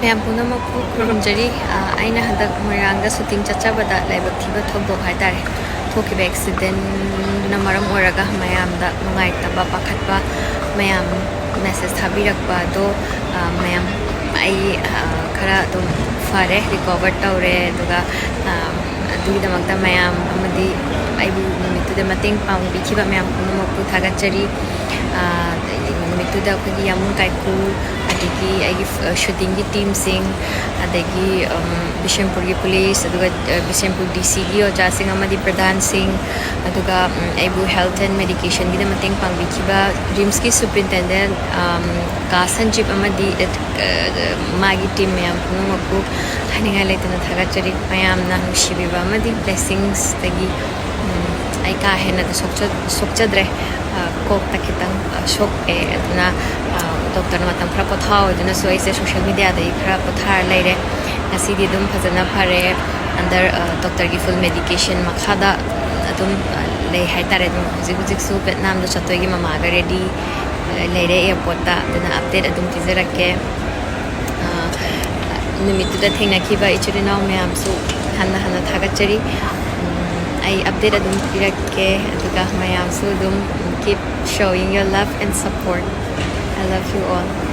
ꯃꯌꯥꯝ ꯄꯨꯝꯅꯃꯛꯄꯨ ꯈꯨꯔꯨꯝꯖꯔꯤ ꯑꯩꯅ ꯍꯟꯗꯛ ꯃꯣꯏꯔꯥꯡꯗ ꯁꯨꯇꯤꯡ ꯆꯠꯆꯕꯗ ꯂꯥꯏꯕꯛ ꯊꯤꯕ ꯊꯧꯗꯣꯛ ꯍꯥꯏꯇꯥꯔꯦ ꯊꯣꯛꯈꯤꯕ ꯑꯦꯛꯁꯤꯗꯦꯟꯅ ꯃꯔꯝ ꯑꯣꯏꯔꯒ ꯃꯌꯥꯝꯗ ꯅꯨꯡꯉꯥꯏꯇꯕ ꯄꯥꯈꯠꯄ ꯃꯌꯥꯝ ꯃꯦꯁꯦꯖ ꯊꯥꯕꯤꯔꯛꯄ ꯑꯗꯣ ꯃꯌꯥꯝ ꯑꯩ ꯈꯔ ꯑꯗꯨꯝ ꯐꯔꯦ ꯔꯤꯀꯣꯚꯔ ꯇꯧꯔꯦ ꯑꯗꯨꯒ ꯑꯗꯨꯒꯤꯗꯃꯛꯇ ꯃꯌꯥꯝ ꯑꯃꯗꯤ ꯑꯩꯕꯨ ꯅꯨꯃꯤꯠꯇꯨꯗ ꯃꯇꯦꯡ ꯄꯥꯡꯕꯤꯈꯤꯕ ꯃꯌꯥꯝ ꯄꯨꯝꯅꯃꯛꯄꯨ ꯊꯥꯒꯠꯆꯔꯤ ꯅꯨꯃꯤꯠꯇꯨꯗ ꯑꯩꯈꯣꯏꯒꯤ ꯌꯥꯃꯨꯡ ꯀꯥꯏꯀꯨ ꯑꯗꯒꯤ ꯑꯩꯒꯤ ꯁꯨꯇꯤꯡꯒꯤ ꯇꯤꯝꯁꯤꯡ ꯑꯗꯒꯤ ꯕꯤꯁꯦꯝꯄꯨꯔꯒꯤ ꯄꯨꯂꯤꯁ ꯑꯗꯨꯒ ꯕꯤꯁꯦꯝꯄꯨꯔ ꯗꯤꯁꯤꯒꯤ ꯑꯣꯖꯥꯁꯤꯡ ꯑꯃꯗꯤ ꯄ꯭ꯔꯙꯥꯟꯁꯤꯡ ꯑꯗꯨꯒ ꯑꯩꯕꯨ ꯍꯦꯜꯊ ꯑꯦꯟ ꯃꯦꯗꯤꯀꯦꯁꯟꯒꯤꯗ ꯃꯇꯦꯡ ꯄꯥꯡꯕꯤꯈꯤꯕ ꯔꯤꯝꯁꯀꯤ ꯁꯨꯄ꯭ꯔꯤꯟꯇꯦꯟꯗꯦꯟ ꯀꯥ ꯁꯟꯖꯤꯞ ꯑꯃꯗꯤ ꯃꯥꯒꯤ ꯇꯤꯝ ꯃꯌꯥꯝ ꯄꯨꯝꯅꯃꯛꯄꯨ ꯍꯥꯏꯅꯤꯡꯉꯥꯏ ꯂꯩꯇꯅ ꯊꯥꯒꯠꯆꯔꯤ ꯃꯌꯥꯝꯅ ꯅꯨꯡꯁꯤꯕꯤꯕ ꯑꯃꯗꯤ ꯕ꯭ꯂꯦꯁꯤꯡꯁꯇꯒꯤ ꯑꯩ ꯀꯥ ꯍꯦꯟꯅꯗꯤ ꯁꯣꯛꯆꯗ꯭ꯔꯦ ꯀꯣꯛꯇ ꯈꯤꯇꯪ ꯁꯣꯛꯑꯦ ꯑꯗꯨꯅ ꯗꯣꯛꯇꯔꯅ ꯃꯇꯝ ꯈꯔ ꯄꯣꯊꯥꯎ ꯑꯗꯨꯅꯁꯨ ꯑꯩꯁꯦ ꯁꯣꯁꯤꯌꯦꯜ ꯃꯤꯗꯤꯌꯥꯗꯒꯤ ꯈꯔ ꯄꯣꯊꯥꯔ ꯂꯩꯔꯦ ꯉꯁꯤꯗꯤ ꯑꯗꯨꯝ ꯐꯖꯅ ꯐꯔꯦ ꯑꯟꯗꯔ ꯗꯣꯛꯇꯔꯒꯤ ꯐꯨꯜ ꯃꯦꯗꯤꯀꯦꯁꯟ ꯃꯈꯥꯗ ꯑꯗꯨꯝ ꯂꯩ ꯍꯥꯏꯇꯥꯔꯦ ꯑꯗꯨꯝ ꯍꯧꯖꯤꯛꯁꯨ ꯚꯦꯠꯅꯥꯝꯗ ꯆꯠꯇꯣꯏꯒꯤ ꯃꯃꯥꯒ ꯔꯦꯗꯤ ꯂꯩꯔꯦ ꯑꯦꯌꯔꯄꯣꯔꯠꯇ ꯑꯗꯨꯅ ꯑꯞꯗꯦꯠ ꯑꯗꯨꯝ ꯄꯤꯖꯔꯛꯀꯦ ꯅꯨꯃꯤꯠꯇꯨꯗ ꯊꯦꯡꯅꯈꯤꯕ ꯏꯆꯤꯜ ꯏꯅꯥꯎ ꯃꯌꯥꯝꯁꯨ ꯍꯟꯅ ꯊꯥꯒꯠꯆꯔꯤ ꯑꯩ ꯑꯞꯗꯦꯠ ꯑꯗꯨꯝ ꯄꯤꯔꯛꯀꯦ ꯑꯗꯨꯒ ꯃꯌꯥꯝꯁꯨ ꯑꯗꯨꯝ keep showing your love and support. I love you all.